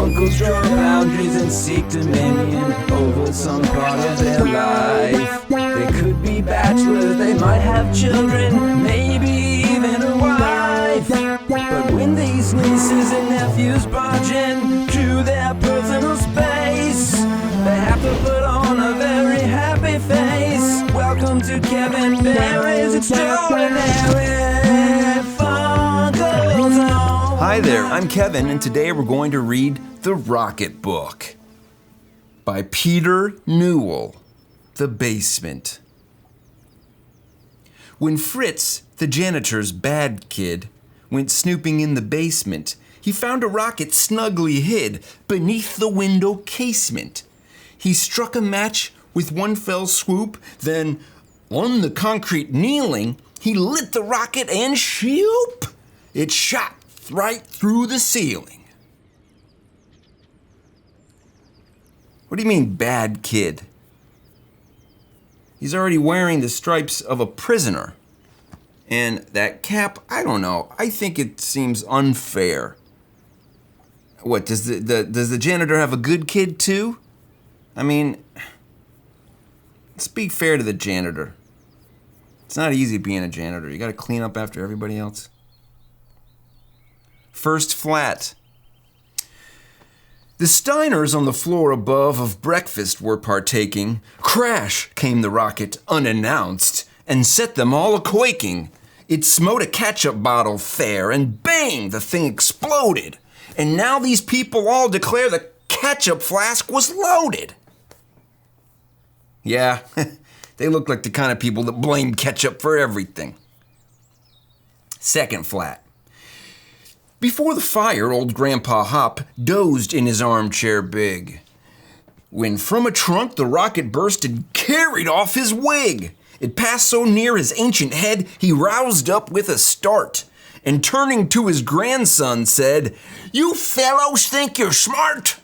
Funkles draw boundaries and seek dominion over some part of their life. They could be bachelors, they might have children, maybe even a wife. But when these nieces and nephews barge in to their personal space, they have to put on a very happy face. Welcome to Kevin Barry's Extraordinary Funcle Zone. Hi there, I'm Kevin, and today we're going to read The Rocket Book by Peter Newell, The Basement. When Fritz, the janitor's bad kid, went snooping in the basement, he found a rocket snugly hid beneath the window casement. He struck a match with one fell swoop, then, on the concrete kneeling, he lit the rocket and shoop! It shot right through the ceiling. What do you mean, bad kid? He's already wearing the stripes of a prisoner. And that cap, I don't know. I think it seems unfair. What, does the janitor have a good kid too? I mean, let's be fair to the janitor. It's not easy being a janitor. You gotta clean up after everybody else. First flat. The Steiners on the floor above of breakfast were partaking. Crash came the rocket unannounced and set them all a-quaking. It smote a ketchup bottle fair and bang, the thing exploded. And now these people all declare the ketchup flask was loaded. Yeah, they look like the kind of people that blame ketchup for everything. Second flat. Before the fire, old Grandpa Hop dozed in his armchair big, when from a trunk the rocket burst and carried off his wig. It passed so near his ancient head, he roused up with a start, and turning to his grandson said, "You fellows think you're smart?"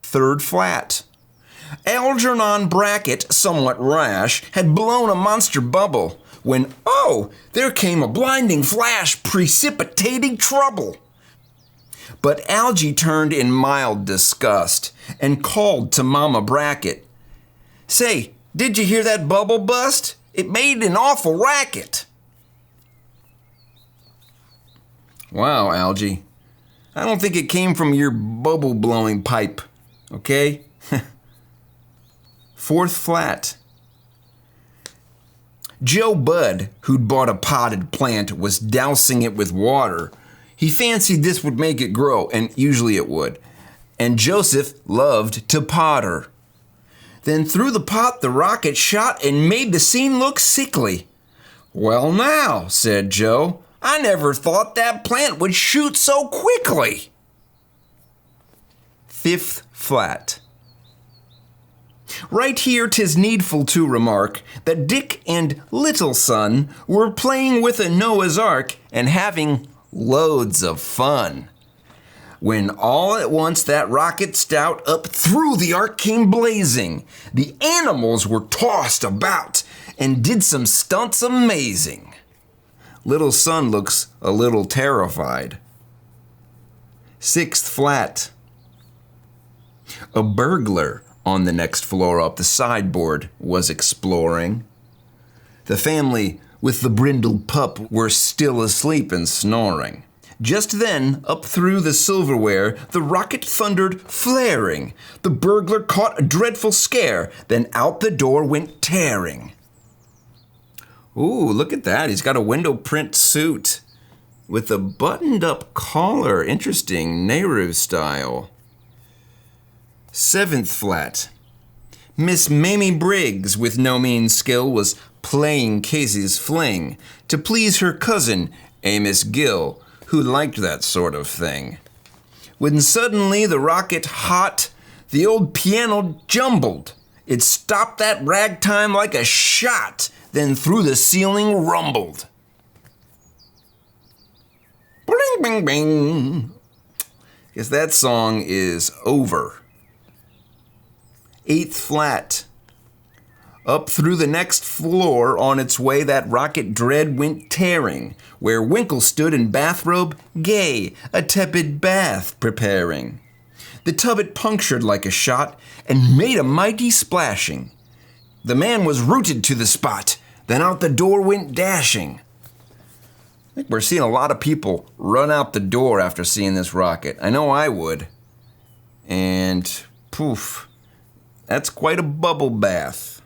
Third flat. Algernon Brackett, somewhat rash, had blown a monster bubble, when, oh, there came a blinding flash precipitating trouble. But Algie turned in mild disgust and called to Mama Brackett. "Say, did you hear that bubble bust? It made an awful racket." Wow, Algie. I don't think it came from your bubble blowing pipe, okay? Fourth flat. Joe Budd, who'd bought a potted plant, was dousing it with water. He fancied this would make it grow, and usually it would. And Joseph loved to potter. Then through the pot the rocket shot and made the scene look sickly. "Well now," said Joe, "I never thought that plant would shoot so quickly." Fifth flat. Right here 'tis needful to remark that Dick and Little Son were playing with a Noah's Ark and having loads of fun, when all at once that rocket stout up through the ark came blazing. The animals were tossed about and did some stunts amazing. Little Son looks a little terrified. Sixth flat. A burglar on the next floor up the sideboard was exploring. The family with the brindled pup were still asleep and snoring. Just then, up through the silverware, the rocket thundered, flaring. The burglar caught a dreadful scare, then out the door went tearing. Ooh, look at that. He's got a window print suit with a buttoned-up collar. Interesting, Nehru style. Seventh flat. Miss Mamie Briggs, with no mean skill, was playing Casey's fling to please her cousin, Amos Gill, who liked that sort of thing. When suddenly the rocket hot, the old piano jumbled. It stopped that ragtime like a shot, then through the ceiling rumbled. Bling, bing, bing. Guess that song is over. Eighth flat. Up through the next floor on its way that rocket dread went tearing, where Winkle stood in bathrobe, gay, a tepid bath preparing. The tub it punctured like a shot and made a mighty splashing. The man was rooted to the spot, then out the door went dashing. I think we're seeing a lot of people run out the door after seeing this rocket. I know I would. And poof, that's quite a bubble bath.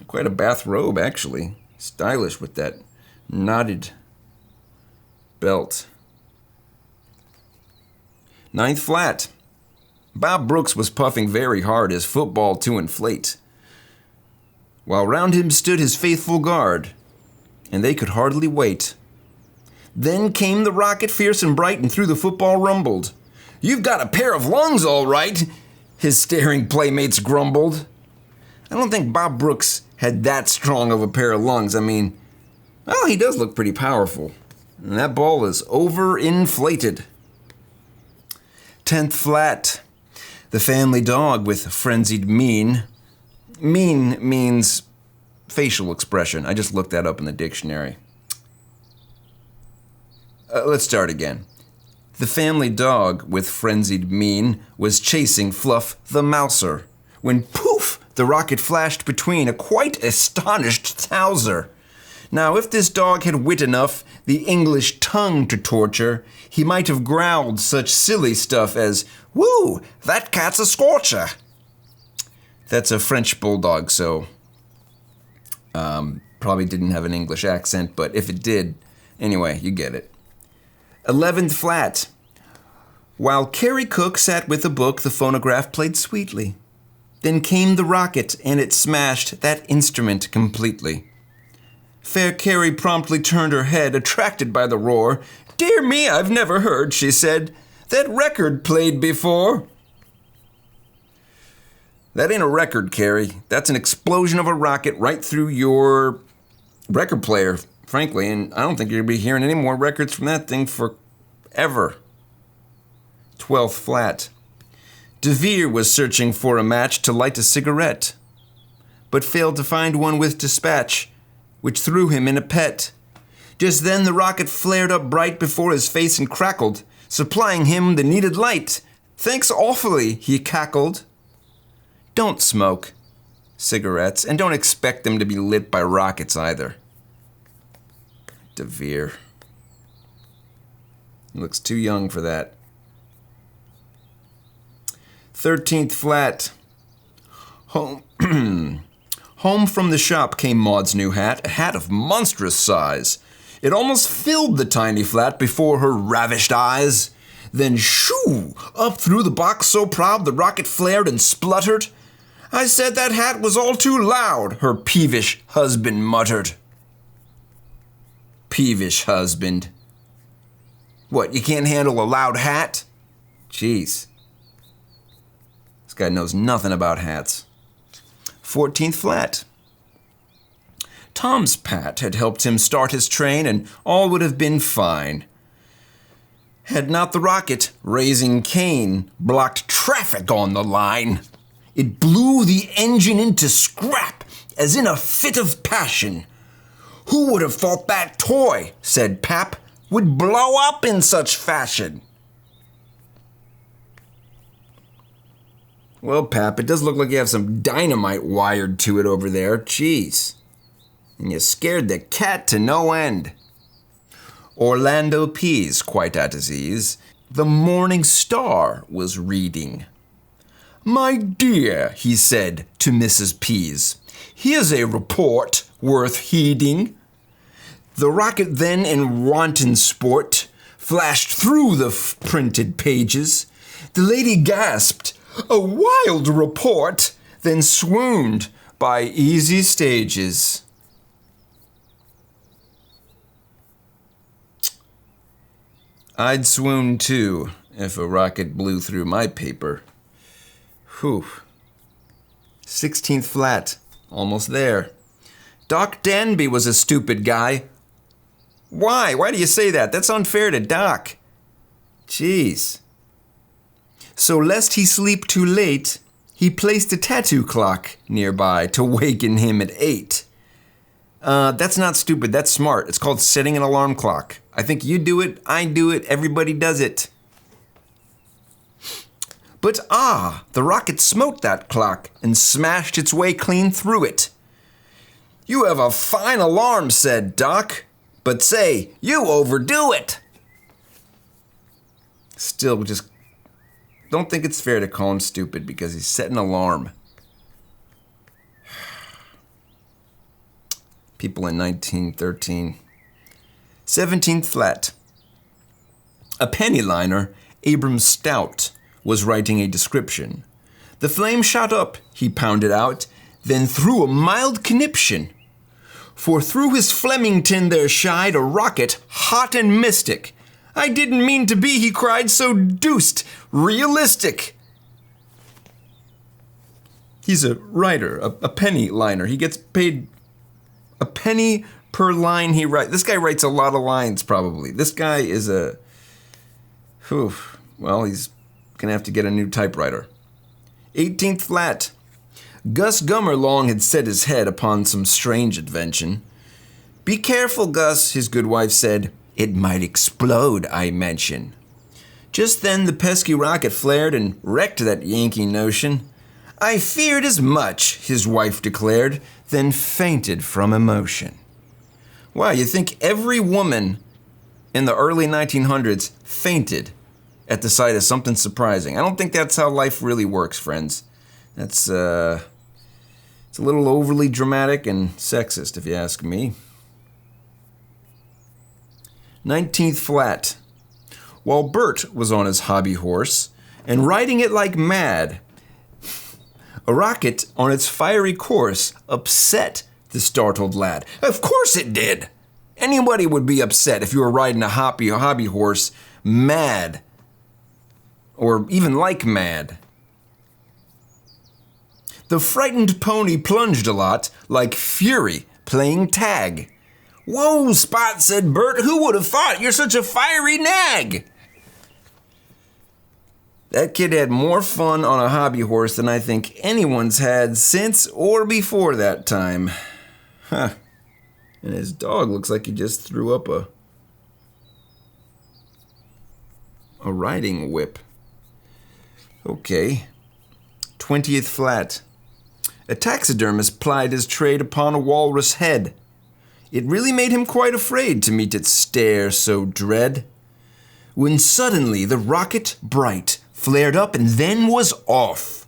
Quite a bathrobe, actually. Stylish with that knotted belt. Ninth Flat. Bob Brooks was puffing very hard, his football to inflate, while round him stood his faithful guard, and they could hardly wait. Then came the rocket fierce and bright, and through the football rumbled. "You've got a pair of lungs, all right," his staring playmates grumbled. I don't think Bob Brooks had that strong of a pair of lungs. I mean, well, he does look pretty powerful. And that ball is overinflated. 10th Flat. The family dog with frenzied mien. Mien means facial expression. I just looked that up in the dictionary. Let's start again. The family dog with frenzied mien was chasing Fluff the Mouser, when poof, the rocket flashed between, a quite astonished Towser. Now, if this dog had wit enough the English tongue to torture, he might have growled such silly stuff as, "Woo, that cat's a scorcher." That's a French bulldog, so probably didn't have an English accent, but if it did, anyway, you get it. 11th Flat. While Carrie Cook sat with a book, the phonograph played sweetly. Then came the rocket, and it smashed that instrument completely. Fair Carrie promptly turned her head, attracted by the roar. "Dear me, I've never heard," she said, "that record played before." That ain't a record, Carrie. That's an explosion of a rocket right through your record player, frankly, and I don't think you're going to be hearing any more records from that thing forever. 12th Flat. DeVere was searching for a match to light a cigarette, but failed to find one with dispatch, which threw him in a pet. Just then the rocket flared up bright before his face and crackled, supplying him the needed light. "Thanks awfully," he cackled. Don't smoke cigarettes, and don't expect them to be lit by rockets either. DeVere. He looks too young for that. 13th Flat. Home from the shop came Maud's new hat, a hat of monstrous size. It almost filled the tiny flat before her ravished eyes. Then shoo! Up through the box so proud the rocket flared and spluttered. "I said that hat was all too loud," her peevish husband muttered. Peevish husband. What, you can't handle a loud hat? Jeez. This guy knows nothing about hats. 14th Flat. Tom's pat had helped him start his train, and all would have been fine, had not the rocket, raising Cain, blocked traffic on the line. It blew the engine into scrap, as in a fit of passion. "Who would have thought that toy," said Pap, "would blow up in such fashion?" Well, Pap, it does look like you have some dynamite wired to it over there. Jeez. And you scared the cat to no end. Orlando Pease, quite at his ease. The Morning Star was reading. "My dear," he said to Mrs. Pease, "here's a report worth heeding." The rocket then in wanton sport flashed through the printed pages. The lady gasped, "A wild report," then swooned by easy stages. I'd swoon too if a rocket blew through my paper. Whew. 16th Flat. Almost there. Doc Danby was a stupid guy. Why? Why do you say that? That's unfair to Doc. Jeez. So lest he sleep too late, He placed a tattoo clock nearby to waken him at 8. That's not stupid, that's smart. It's called setting an alarm clock. I think you do it, I do it, everybody does it. But the rocket smote that clock and smashed its way clean through it. "You have a fine alarm," said Doc, "but say, you overdo it." Still, just don't think it's fair to call him stupid because he set an alarm. People in 1913. 17th Flat. A penny liner, Abram Stout, was writing a description. The flame shot up, he pounded out, then threw a mild conniption. For through his Flemington there shied a rocket, hot and mystic. "I didn't mean to be," he cried, "so deuced realistic." He's a writer, a penny liner. He gets paid a penny per line he writes. This guy writes a lot of lines, probably. This guy is he's gonna have to get a new typewriter. 18th Flat. Gus Gummerlong had set his head upon some strange invention. "Be careful, Gus," his good wife said. "It might explode, I mention." Just then the pesky rocket flared and wrecked that Yankee notion. "I feared as much," his wife declared, then fainted from emotion. Wow, you think every woman in the early 1900s fainted at the sight of something surprising. I don't think that's how life really works, friends. That's, it's a little overly dramatic and sexist, if you ask me. 19th Flat. While Bert was on his hobby horse and riding it like mad, a rocket on its fiery course upset the startled lad. Of course it did. Anybody would be upset if you were riding a hobby horse mad, or even like mad. The frightened pony plunged a lot, like fury playing tag. "Whoa, Spot," said Bert, "who would have thought? You're such a fiery nag." That kid had more fun on a hobby horse than I think anyone's had since or before that time. Huh. And his dog looks like he just threw up a riding whip. Okay. 20th Flat. A taxidermist plied his trade upon a walrus head. It really made him quite afraid to meet its stare so dread. When suddenly the rocket bright flared up and then was off.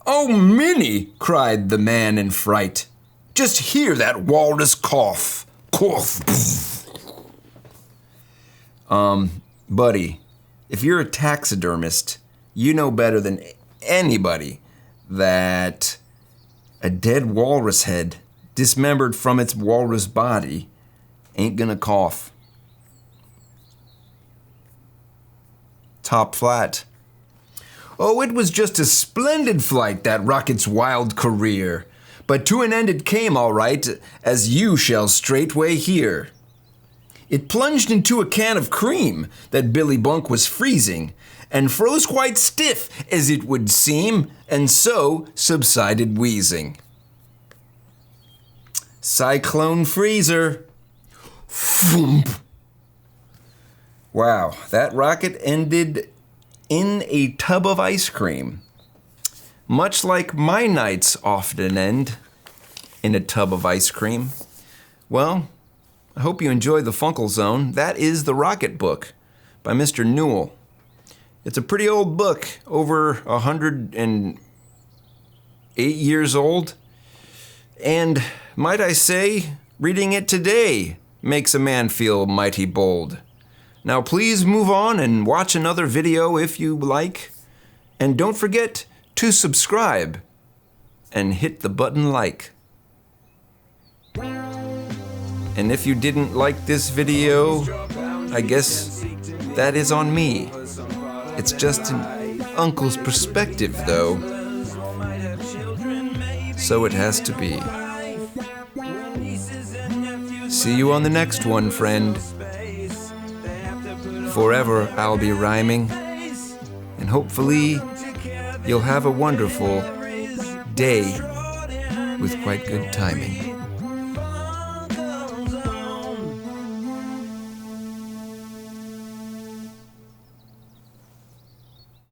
"Oh, Minnie!" cried the man in fright. "Just hear that walrus cough. Cough." Buddy, if you're a taxidermist, you know better than anybody that a dead walrus head, dismembered from its walrus body, ain't gonna cough. Top Flat. Oh, it was just a splendid flight, that rocket's wild career. But to an end it came all right, as you shall straightway hear. It plunged into a can of cream that Billy Bunk was freezing, and froze quite stiff, as it would seem, and so subsided wheezing. Cyclone freezer. Thump. Wow, that rocket ended in a tub of ice cream. Much like my nights often end in a tub of ice cream. Well, I hope you enjoyed the Funcle Zone. That is The Rocket Book by Mr. Newell. It's a pretty old book, over 108 years old. And might I say, reading it today makes a man feel mighty bold. Now please move on and watch another video if you like. And don't forget to subscribe and hit the button like. And if you didn't like this video, I guess that is on me. It's just an uncle's perspective, though. So it has to be. See you on the next one, friend. Forever I'll be rhyming, and hopefully you'll have a wonderful day with quite good timing.